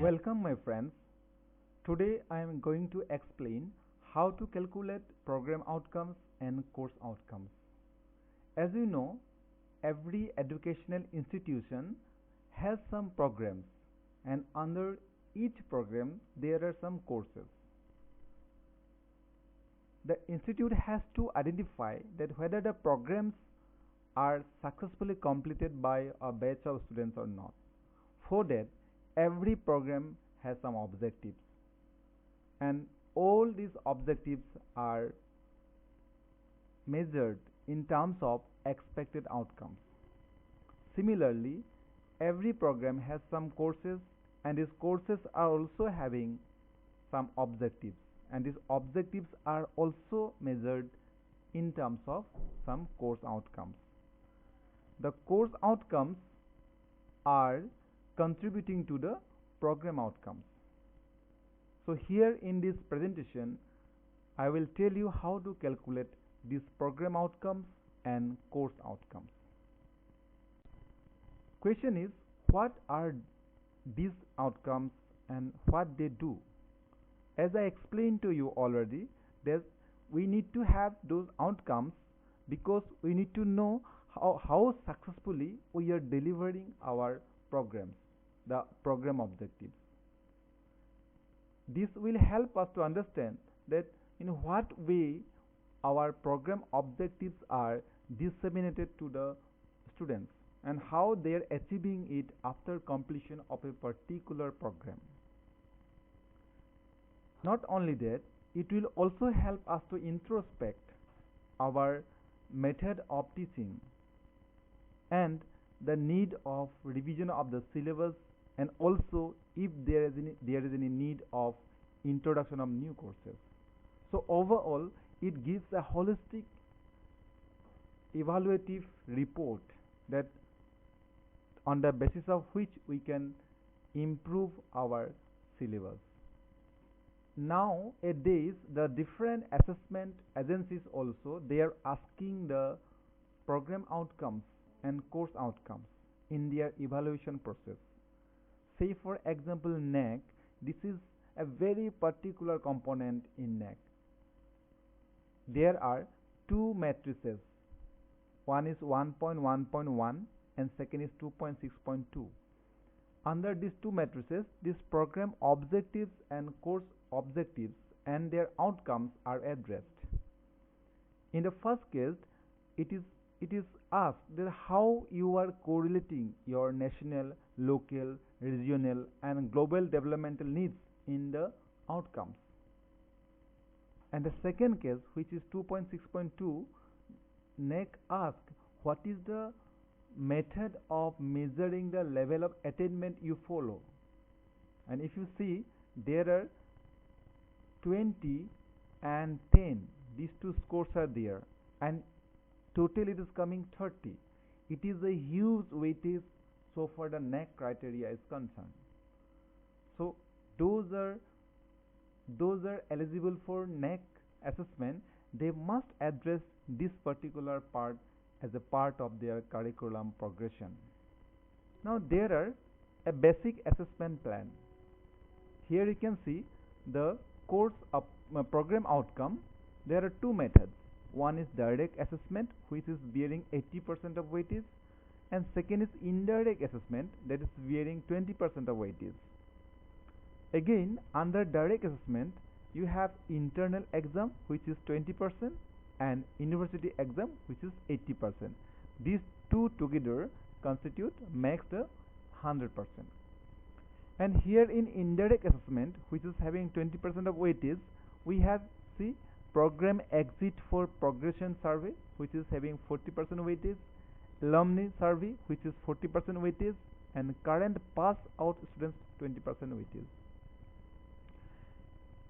Welcome, my friends. Today I am going to explain how to calculate program outcomes and course outcomes. As you know, every educational institution has some programs, and under each program there are some courses. The institute has to identify that whether the programs are successfully completed by a batch of students or not. For that, every program has some objectives, and all these objectives are measured in terms of expected outcomes. Similarly, every program has some courses, and these courses are also having some objectives, and these objectives are also measured in terms of some course outcomes. The course outcomes are contributing to the program outcomes. So here in this presentation, I will tell you how to calculate these program outcomes and course outcomes. Question is, what are these outcomes and what they do? As I explained to you already, we need to have those outcomes because we need to know how successfully we are delivering our programs, the program objectives. This will help us to understand that in what way our program objectives are disseminated to the students and how they are achieving it after completion of a particular program. Not only that, it will also help us to introspect our method of teaching and the need of revision of the syllabus, and also if there is any need of introduction of new courses. So overall, it gives a holistic evaluative report that on the basis of which we can improve our syllabus. Nowadays, the different assessment agencies also, they are asking the program outcomes and course outcomes in their evaluation process. Say for example NAAC, this is a very particular component in NAAC. There are two matrices, one is 1.1.1 and second is 2.6.2. Under these two matrices, these program objectives and course objectives and their outcomes are addressed. In the first case, it is asked that how you are correlating your national, local, regional and global developmental needs in the outcomes. And the second case, which is 2.6.2, NAAC asks what is the method of measuring the level of attainment you follow. And if you see, there are 20 and 10, these two scores are there, and total it is coming 30. It is a huge weightage so far the NAAC criteria is concerned. So those are eligible for NAAC assessment. They must address this particular part as a part of their curriculum progression. Now there are a basic assessment plan. Here you can see the course of program outcome. There are two methods. One is direct assessment, which is bearing 80% of weightage, and second is indirect assessment, that is bearing 20% of weightage. Again, under direct assessment, you have internal exam, which is 20%, and university exam, which is 80%. These two together makes the 100%. And here in indirect assessment, which is having 20% of weightage, we have program exit for progression survey, which is having 40% weightage, alumni survey, which is 40% weightage, and current pass out students 20% weightage.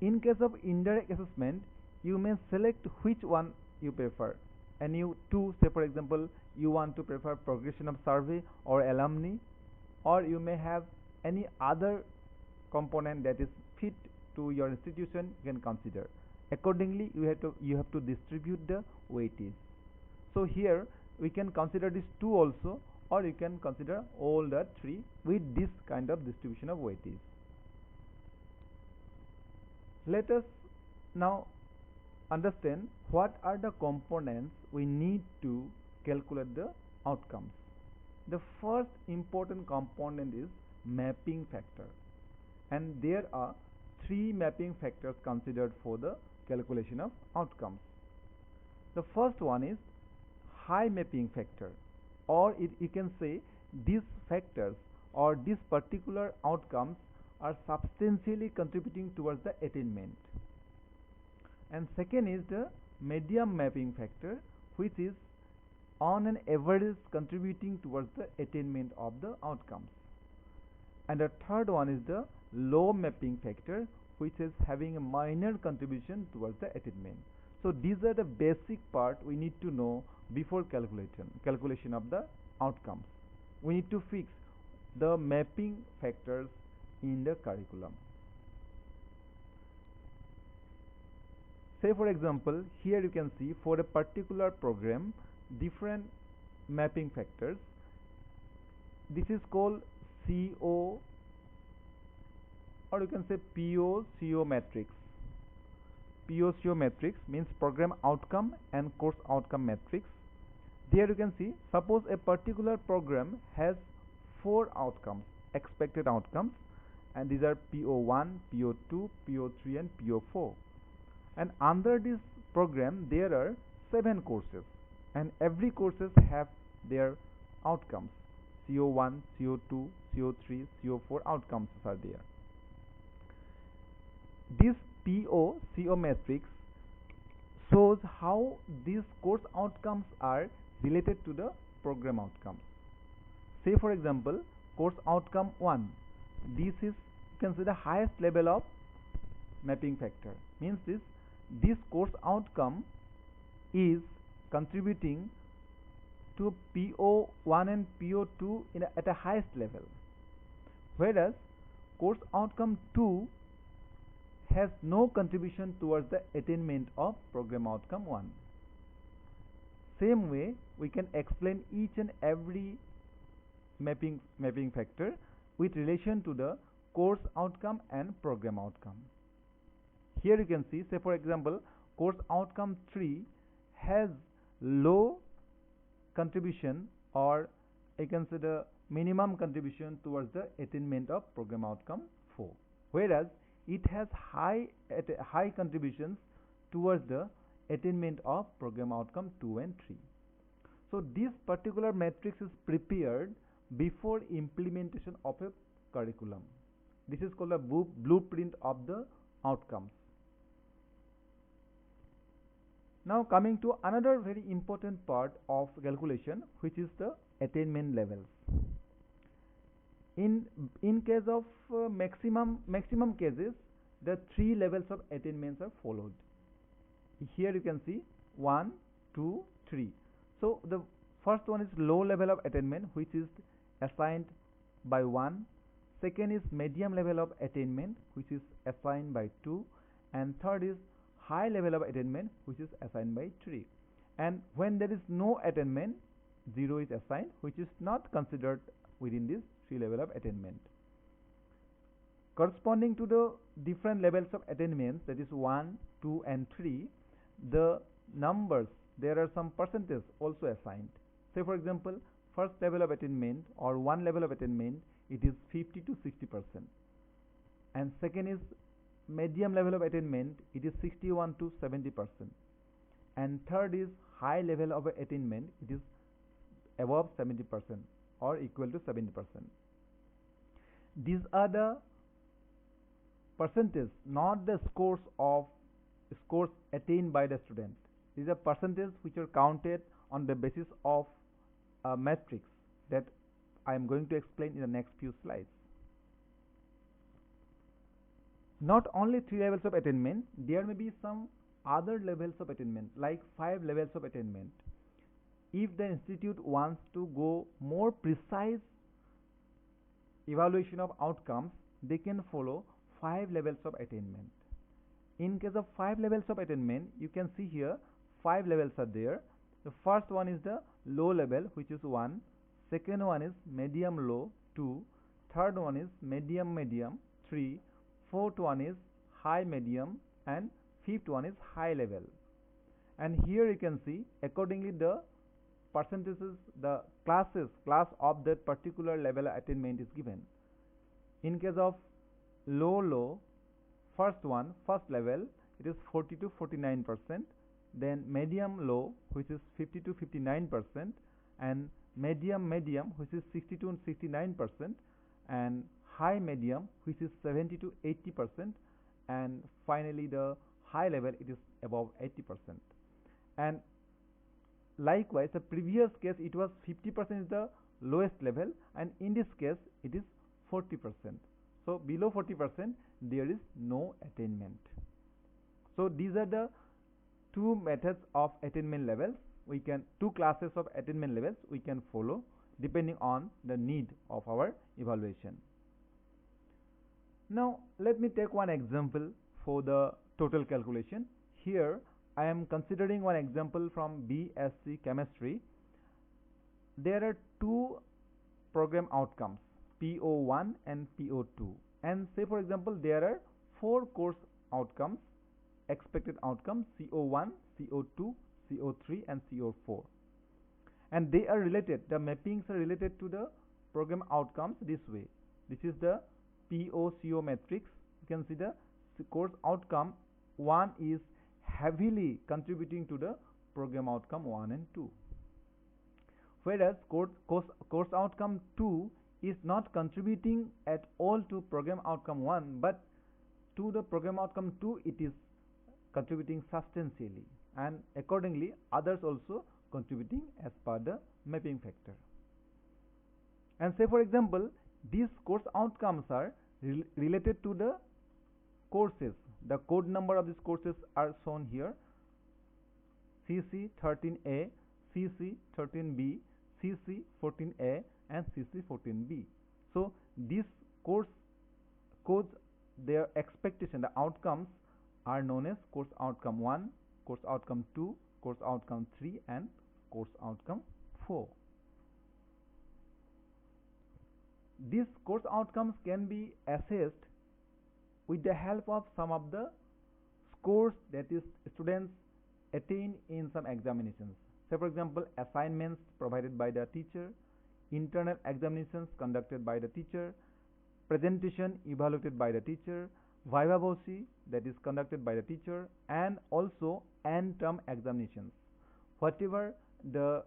In case of indirect assessment, you may select which one you prefer, and you say for example you want to prefer progression of survey or alumni, or you may have any other component that is fit to your institution. You can consider accordingly. You have to distribute the weightage. So here we can consider these two also, or you can consider all the three with this kind of distribution of weightage. Let us now understand what are the components we need to calculate the outcomes. The first important component is mapping factor, and there are three mapping factors considered for the calculation of outcomes. The first one is high mapping factor, or you can say these factors or these particular outcomes are substantially contributing towards the attainment. And second is the medium mapping factor, which is on an average contributing towards the attainment of the outcomes. And the third one is the low mapping factor, which is having a minor contribution towards the attainment. So these are the basic part we need to know before calculation of the outcomes. We need to fix the mapping factors in the curriculum. Say for example, here you can see for a particular program different mapping factors. This is called CO, or you can say PO-CO matrix. PO-CO matrix means program outcome and course outcome matrix. There you can see, suppose a particular program has 4 outcomes, expected outcomes, and these are PO1, PO2, PO3 and PO4. And under this program there are 7 courses, and every courses have their outcomes. CO1, CO2, CO3, CO4 outcomes are there. This PO-CO matrix shows how these course outcomes are related to the program outcomes. Say for example, course outcome 1, this is, you can say, the highest level of mapping factor. Means this course outcome is contributing to PO1 and PO2 at a highest level, whereas course outcome 2 has no contribution towards the attainment of program outcome 1. Same way we can explain each and every mapping factor with relation to the course outcome and program outcome. Here you can see, say for example, course outcome 3 has low contribution, or I can say the minimum contribution towards the attainment of program outcome 4, whereas it has high contributions towards the attainment of program outcome 2 and 3. So this particular matrix is prepared before implementation of a curriculum. This is called a blueprint of the outcomes. Now coming to another very important part of calculation, which is the attainment levels. In case of maximum cases, the 3 levels of attainments are followed. Here you can see 1, 2, 3. So the first one is low level of attainment, which is assigned by 1. Second is medium level of attainment, which is assigned by 2. And third is high level of attainment, which is assigned by 3. And when there is no attainment, 0 is assigned, which is not considered within this 3 level of attainment. Corresponding to the different levels of attainments, that is 1, 2 and 3, the numbers, there are some percentages also assigned. Say for example, first level of attainment or 1 level of attainment, it is 50 to 60%. And second is medium level of attainment, it is 61 to 70%. And third is high level of attainment, it is above 70% or equal to 70%. These are the percentages, not the scores attained by the student. These are percentages which are counted on the basis of a matrix that I am going to explain in the next few slides. Not only 3 levels of attainment, there may be some other levels of attainment, like 5 levels of attainment. If the institute wants to go more precise evaluation of outcomes, they can follow 5 levels of attainment. In case of 5 levels of attainment, you can see here 5 levels are there. The first one is the low level, which is 1. Second one is medium low, 2. Third one is medium 3. Fourth one is high medium, and fifth one is high level. And here you can see accordingly the percentages, the class of that particular level attainment is given. In case of low, first level, it is 40 to 49%, then medium low, which is 50 to 59%, and medium which is 60 to 69%, and high medium, which is 70 to 80%, and finally the high level, it is above 80%. And likewise, the previous case it was 50% is the lowest level, and in this case it is 40%. So below 40% there is no attainment. So these are the two methods of attainment levels. We can two classes of attainment levels we can follow depending on the need of our evaluation. Now let me take one example for the total calculation. Here I am considering one example from BSc Chemistry. There are two program outcomes, PO1 and PO2, and say for example there are four course outcomes, expected outcomes, CO1, CO2, CO3 and CO4, and they are related, the mappings are related to the program outcomes this way. This is the PO-CO matrix. You can see the course outcome 1 is heavily contributing to the program outcome 1 and 2, whereas course outcome 2 is not contributing at all to program outcome 1, but to the program outcome 2 it is contributing substantially, and accordingly others also contributing as per the mapping factor. And say for example these course outcomes are related to the courses. The code number of these courses are shown here: CC13A, CC13B, CC14A and CC14B. So these course codes, their expectation, the outcomes are known as course outcome 1, course outcome 2, course outcome 3 and course outcome 4. These course outcomes can be assessed with the help of some of the scores that is students attain in some examinations. Say for example assignments provided by the teacher, internal examinations conducted by the teacher, presentation evaluated by the teacher, viva voce that is conducted by the teacher, and also end term examinations. Whatever the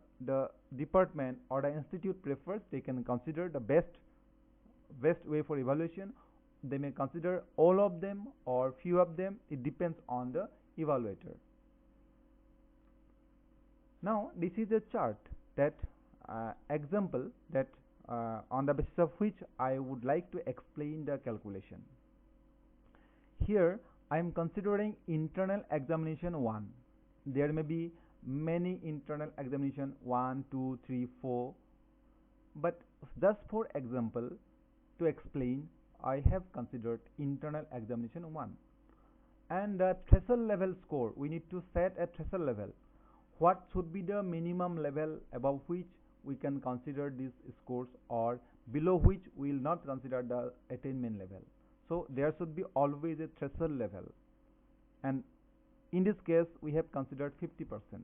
department or the institute prefers, they can consider the best way for evaluation. They may consider all of them or few of them. It depends on the evaluator. Now this is a chart that example that on the basis of which I would like to explain the calculation. Here I am considering internal examination 1. There may be many internal examination 1, 2, 3, 4, but just for example to explain, I have considered internal examination 1. And the threshold level score, we need to set a threshold level. What should be the minimum level above which we can consider these scores, or below which we will not consider the attainment level. So there should be always a threshold level, and in this case we have considered 50%.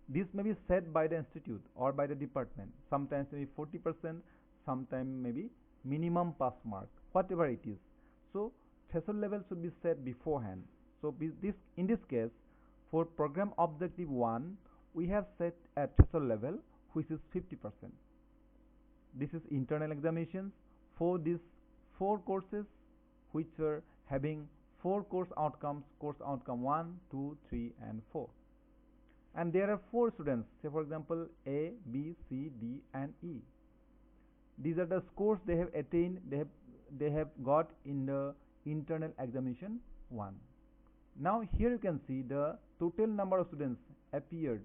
This may be set by the institute or by the department. Sometimes maybe 40%, sometimes maybe minimum pass mark, whatever it is. So threshold level should be set beforehand. So in this case, for program objective 1, we have set a threshold level which is 50%. This is internal examinations for these 4 courses which are having 4 course outcomes, course outcome 1, 2, 3 and 4. And there are 4 students, say for example A, B, C, D and E. These are the scores they have attained, they have got in the internal examination 1. Now here you can see the total number of students appeared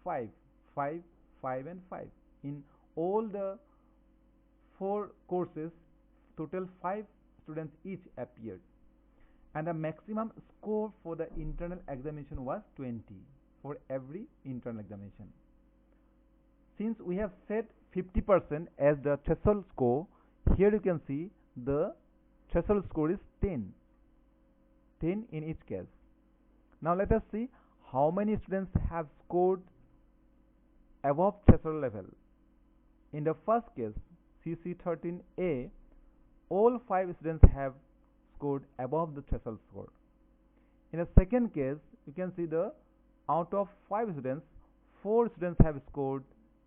5, 5, 5 and 5. In all the 4 courses, total 5 students each appeared, and the maximum score for the internal examination was 20 for every internal examination. Since we have set 50% as the threshold score, here you can see the threshold score is 10. 10 in each case. Now let us see how many students have scored above threshold level. In the first case, CC13A, all 5 students have scored above the threshold score. In the second case, you can see the out of 5 students, 4 students have scored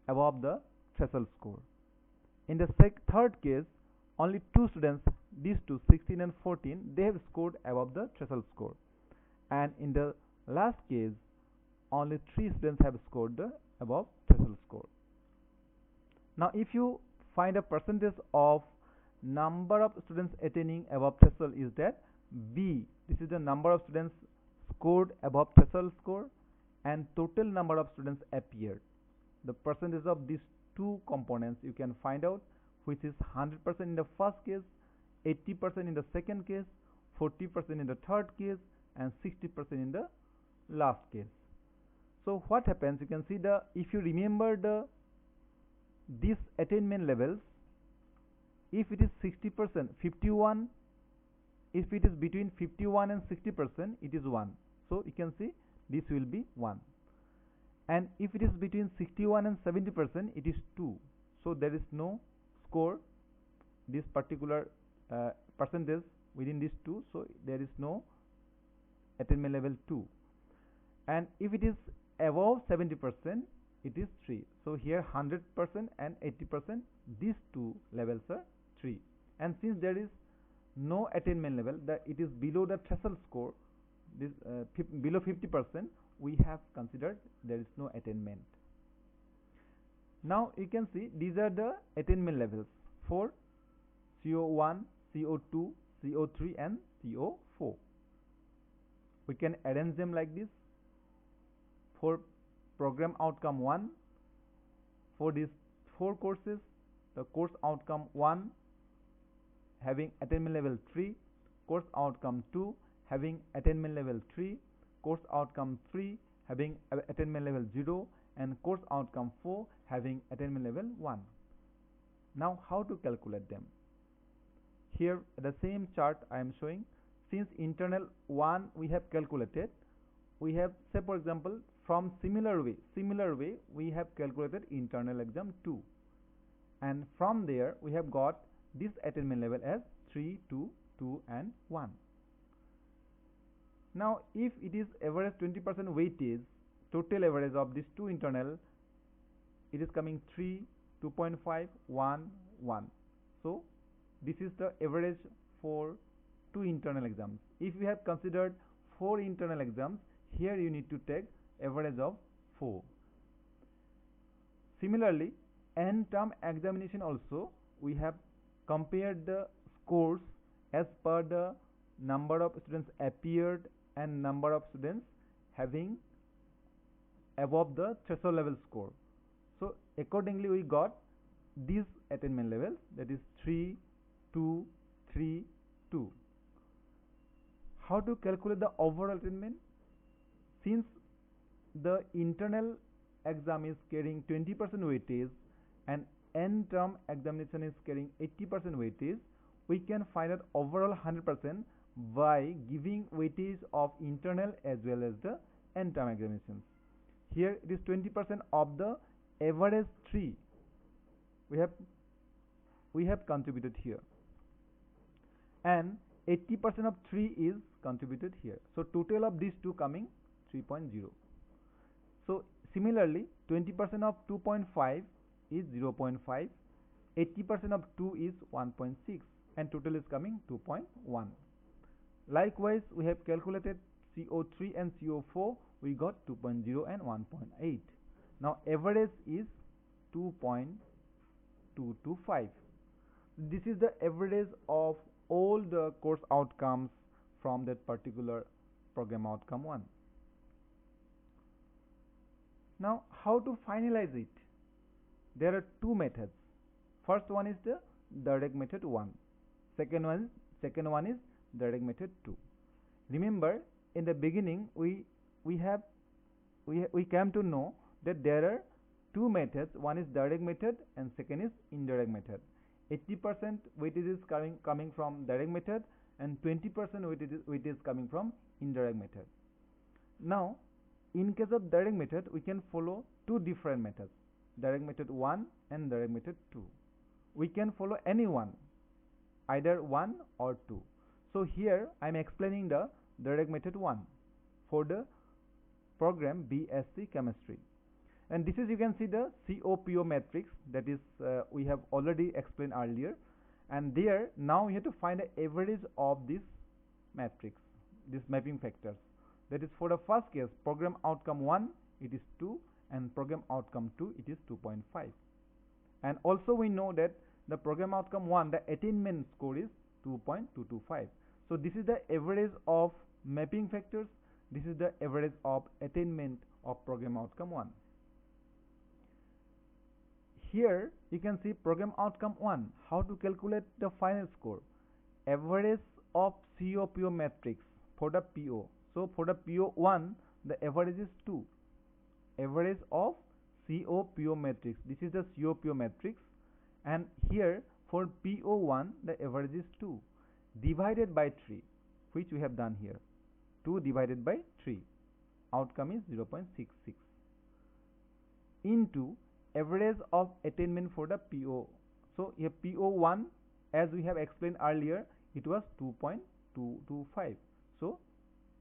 above the threshold score. In the third case, only 2 students, these two, 16 and 14, they have scored above the threshold score. And in the last case, only 3 students have scored the above threshold score. Now, if you find a percentage of number of students attaining above threshold, is that B. This is the number of students scored above threshold score and total number of students appeared. The percentage of these two components you can find out, which is 100% in the first case, 80% in the second case, 40% in the third case, and 60% in the last case. So what happens, you can see the, if you remember these attainment levels, if it is 60%, 51, if it is between 51 and 60%, it is 1. So you can see this will be 1. And if it is between 61 and 70%, it is 2. So there is no score, this particular percentage within these two, so there is no attainment level 2. And if it is above 70%, it is 3. So here 100% and 80%, these two levels are 3. And since there is no attainment level, that it is below the threshold score, this below 50%, we have considered there is no attainment. Now you can see these are the attainment levels for CO1, CO2, CO3 and CO4. We can arrange them like this. For program outcome 1, for these 4 courses, the course outcome 1 having attainment level 3, course outcome 2 having attainment level 3, course outcome 3 having attainment level 0, and course outcome 4 having attainment level 1. Now how to calculate them? Here the same chart I am showing. Since internal 1 we have calculated, we have, say for example, from similar way we have calculated internal exam 2, and from there we have got this attainment level as 3, 2, 2 and 1. Now if it is average 20% weightage, total average of these two internal, it is coming 3, 2.5, 1, 1. So this is the average for 2 internal exams. If we have considered 4 internal exams, here you need to take average of 4. Similarly, end-term examination also, we have compared the scores as per the number of students appeared and number of students having above the threshold level score. So accordingly we got these attainment levels, that is 3, 2, 3, 2. How to calculate the overall attainment? Since the internal exam is carrying 20% weightage and end term examination is carrying 80% weightage, we can find out overall 100% by giving weightage of internal as well as the end term examinations. Here it is 20% of the average 3 we have contributed here, and 80% of 3 is contributed here. So total of these two coming 3.0. So similarly 20% of 2.5 is 0.5, 80% of 2 is 1.6, and total is coming 2.1. Likewise, we have calculated CO3 and CO4, we got 2.0 and 1.8. Now average is 2.225. This is the average of all the course outcomes from that particular program outcome 1. Now how to finalize it? There are 2 methods. First one is the direct method 1. Second one is direct method 2. Remember, in the beginning we came to know that there are 2 methods. One is direct method and second is indirect method. 80% weightage is coming from direct method and 20% weight is coming from indirect method. Now, in case of direct method, we can follow two different methods, direct method 1 and direct method 2. We can follow any one, either 1 or 2. So here I am explaining the direct method 1 for the program BSc Chemistry. And this is, you can see the COPO matrix, that is we have already explained earlier, and there now we have to find the average of this matrix, this mapping factors. That is, for the first case, program outcome 1 it is 2, and program outcome 2 it is 2.5. And also we know that the program outcome 1, the attainment score is 2.225. So this is the average of mapping factors, this is the average of attainment of program outcome 1. Here you can see program outcome 1, how to calculate the final score. Average of COPO matrix for the PO. So for the PO1, the average is 2. Average of COPO matrix, this is the COPO matrix, and here for PO1 the average is 2 divided by 3, which we have done here. 2 divided by 3, outcome is 0.66, into average of attainment for the PO. So here PO1, as we have explained earlier, it was 2.225. So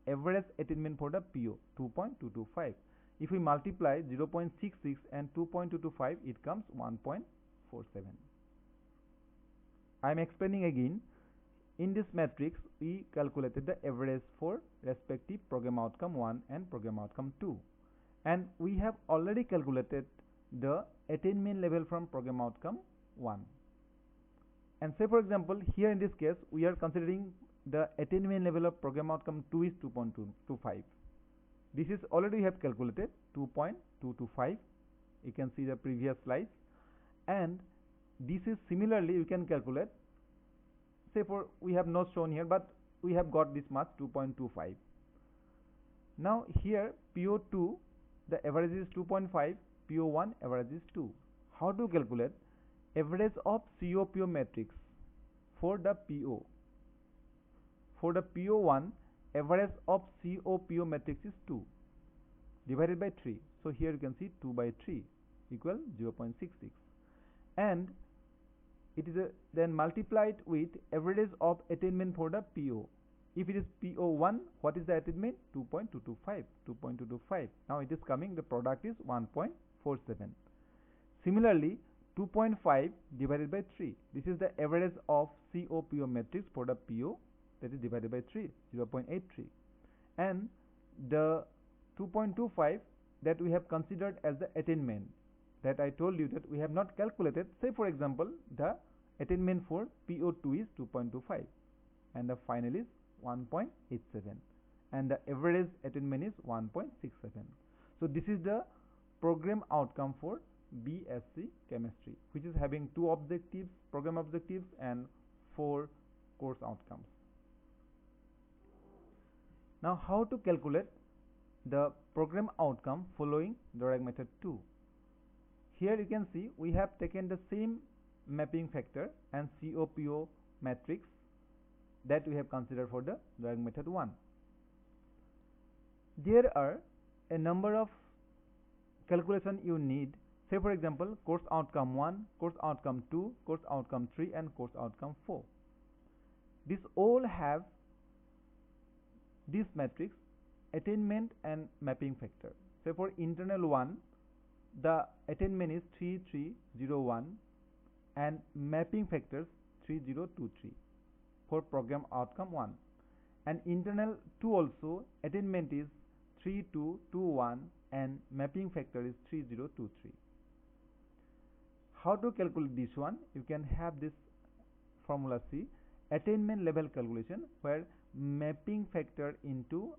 average attainment for the PO 2.225. If we multiply 0.66 and 2.225, it comes 1.47. I am explaining again. In this matrix, we calculated the average for respective program outcome 1 and program outcome 2, and we have already calculated the attainment level from program outcome 1. And say for example, here in this case we are considering the attainment level of program outcome 2 is 2.225. This is already we have calculated 2.225. You can see the previous slides, and this is similarly you can calculate. Say for, we have not shown here, but we have got this much, 2.25. Now here PO2 the average is 2.5, PO1 average is 2. How to calculate average of COPO matrix for the PO? For the PO1, average of COPO matrix is 2 divided by 3. So here you can see 2 by 3 equal 0.66, and it is then multiplied with average of attainment for the PO. If it is PO1, what is the attainment? 2.225. 2.225. Now it is coming, the product is 1.47. Similarly, 2.5 divided by 3. This is the average of COPO matrix for the PO, that is divided by 3, 0.83. And the 2.25 that we have considered as the attainment, that I told you that we have not calculated. Say for example, the attainment for PO2 is 2.25 and the final is 1.87, and the average attainment is 1.67. So this is the program outcome for BSc Chemistry, which is having 2 objectives, program objectives, and 4 course outcomes. Now how to calculate the program outcome following direct method 2? Here you can see we have taken the same mapping factor and COPO matrix that we have considered for the direct method 1. There are a number of calculation you need. Say for example, course outcome 1, course outcome 2, course outcome 3, and course outcome 4. These all have this matrix, attainment and mapping factor. Say for internal 1, the attainment is 3301 and mapping factors 3023 for program outcome 1, and internal 2 also attainment is 3221 and mapping factor is 3023. How to calculate this one? You can have this formula C, attainment level calculation, where mapping factor into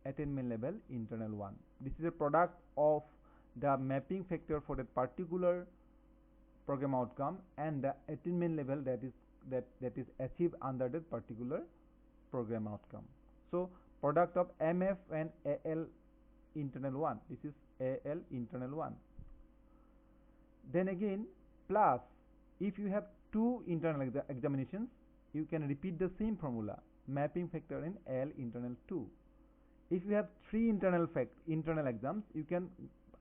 attainment level internal 1. This is a product of the mapping factor for that particular program outcome and the attainment level that is achieved under that particular program outcome. So product of MF and AL internal 1, this is AL internal 1. Then again plus, if you have 2 internal examinations, you can repeat the same formula. mapping factor in L internal 2. If you have 3 internal exams, you can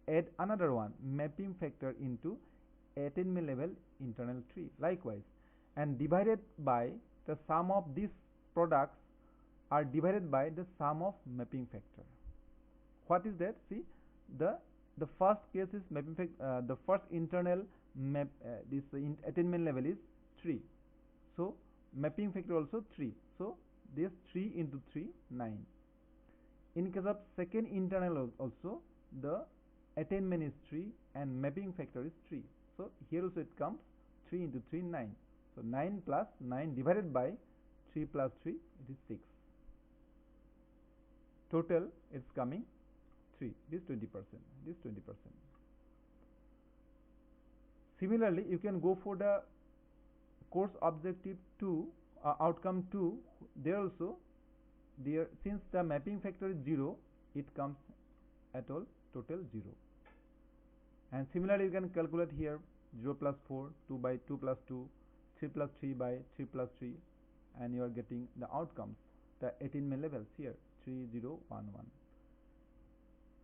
add another one, mapping factor into attainment level internal 3 likewise, and divided by the sum of these products are divided by the sum of mapping factor. What is that? See, the first case is mapping factor, the first internal map, this attainment level is 3, so mapping factor also 3, so this 3 into 3 9. In case of second internal also, the attainment is 3 and mapping factor is 3, so here also it comes 3 into 3 9, so 9 plus 9 divided by 3 plus 3, it is 6. Total it's coming 3, this 20%, this 20%. Similarly, you can go for the course objective 2, outcome 2. There also, since the mapping factor is 0, it comes at all total 0. And similarly, you can calculate here 0 plus 4, 2 by 2 plus 2, 3 plus 3 by 3 plus 3, and you are getting the outcomes, the attainment levels here 3 0 1 1.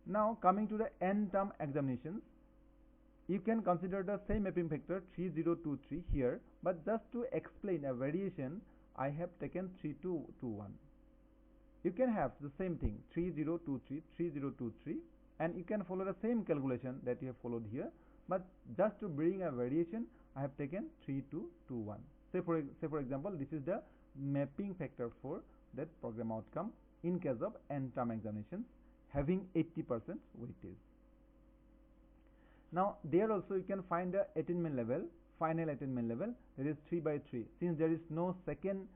Now coming to the n term examinations, you can consider the same mapping factor 3023 here, but just to explain a variation, I have taken 3221. You can have the same thing 3023 3023, and you can follow the same calculation that you have followed here, but just to bring a variation, I have taken 3221. Say for example, this is the mapping factor for that program outcome in case of n term examinations having 80% weightage. Now there also you can find the attainment level, final attainment level, that is 3 by 3. Since there is no second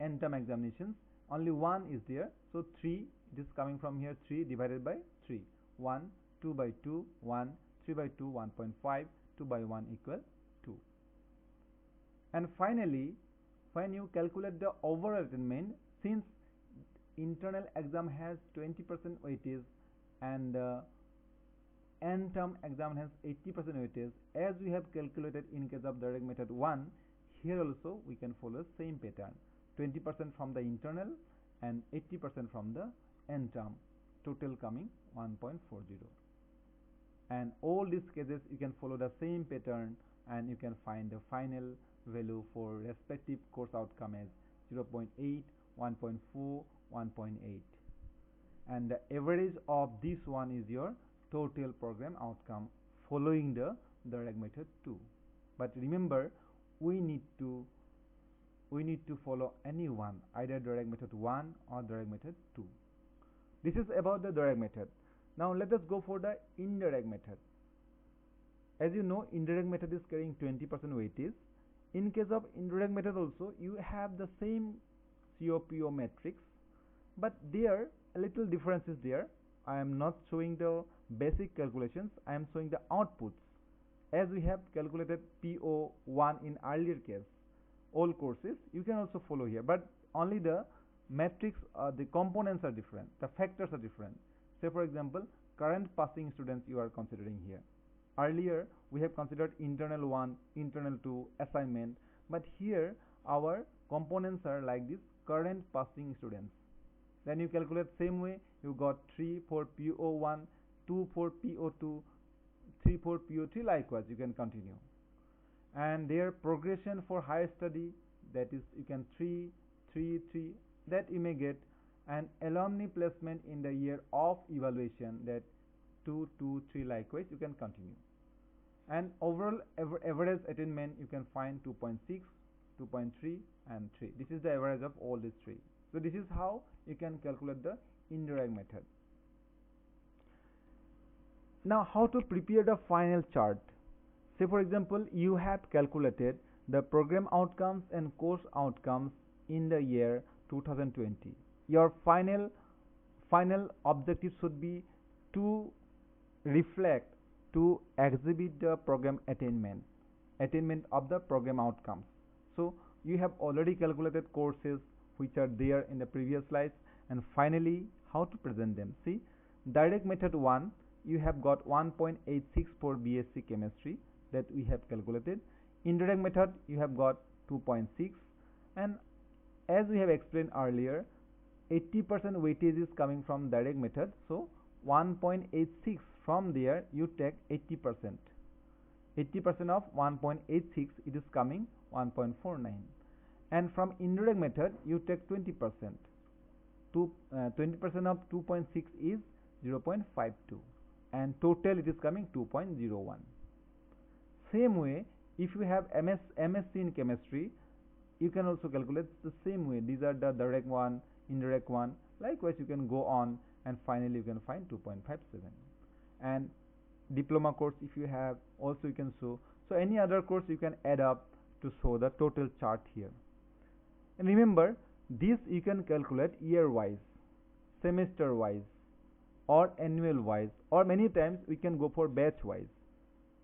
n term examinations, only one is there, so 3, it is coming from here, 3 divided by 3, 1, 2 by 2, 1, 3 by 2, 1.5, 2 by 1 equal 2. And finally, when you calculate the overall attainment, since internal exam has 20% weightage and n term exam has 80% weightage, as we have calculated in case of direct method 1, here also we can follow same pattern, 20% from the internal and 80% from the n term, total coming 1.40. And all these cases you can follow the same pattern and you can find the final value for respective course outcome as 0.8, 1.4, 1.8, and the average of this one is your total program outcome following the direct method 2. But remember, we need to follow any one, either direct method 1 or direct method 2. This is about the direct method. Now let us go for the indirect method. As you know, indirect method is carrying 20% weightage. In case of indirect method also, you have the same COPO matrix, but there a little difference is there. I am not showing the basic calculations, I am showing the outputs. As we have calculated PO1 in earlier case, all courses, you can also follow here, but only the matrix, the components are different, the factors are different. Say for example, current passing students you are considering here. Earlier we have considered internal 1, internal 2, assignment, but here our components are like this, current passing students. Then you calculate same way, you got 3 for PO1, 2 for PO2, 3 for PO3, likewise you can continue. And their progression for higher study, that is you can 3, 3, 3, that you may get, and alumni placement in the year of evaluation, that 2, 2, 3, likewise you can continue. And overall average attainment you can find 2.6, 2.3 and 3. This is the average of all these three. So this is how you can calculate the indirect method. Now how to prepare the final chart. Say for example, you have calculated the program outcomes and course outcomes in the year 2020. Your final objective should be to reflect, to exhibit the program attainment of the program outcomes. So you have already calculated courses which are there in the previous slides, and finally how to present them. See, direct method 1, you have got 1.86 for BSc chemistry, that we have calculated. Indirect method you have got 2.6, and As we have explained earlier, 80% weightage is coming from direct method, so 1.86 from there you take 80%. 80% of 1.86 it is coming 1.49, and from indirect method you take 20%. 20% of 2.6 is 0.52, and total it is coming 2.01. Same way, if you have MSc in chemistry, you can also calculate the same way. These are the direct one, indirect one. Likewise, you can go on, and finally you can find 2.57. And diploma course, if you have, also you can show. So any other course you can add up to show the total chart here. And remember, this you can calculate year wise, semester wise, or annual wise, or many times we can go for batch wise.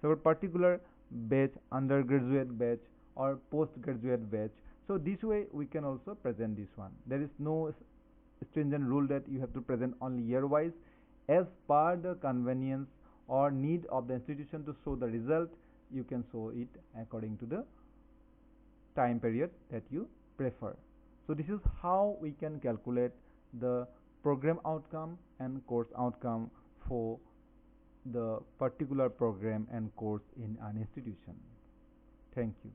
So a particular batch, undergraduate batch or postgraduate batch. So this way we can also present this one. There is no stringent rule that you have to present only year wise. As per the convenience or need of the institution to show the result, you can show it according to the time period that you prefer. So this is how we can calculate the program outcome and course outcome for the particular program and course in an institution. Thank you.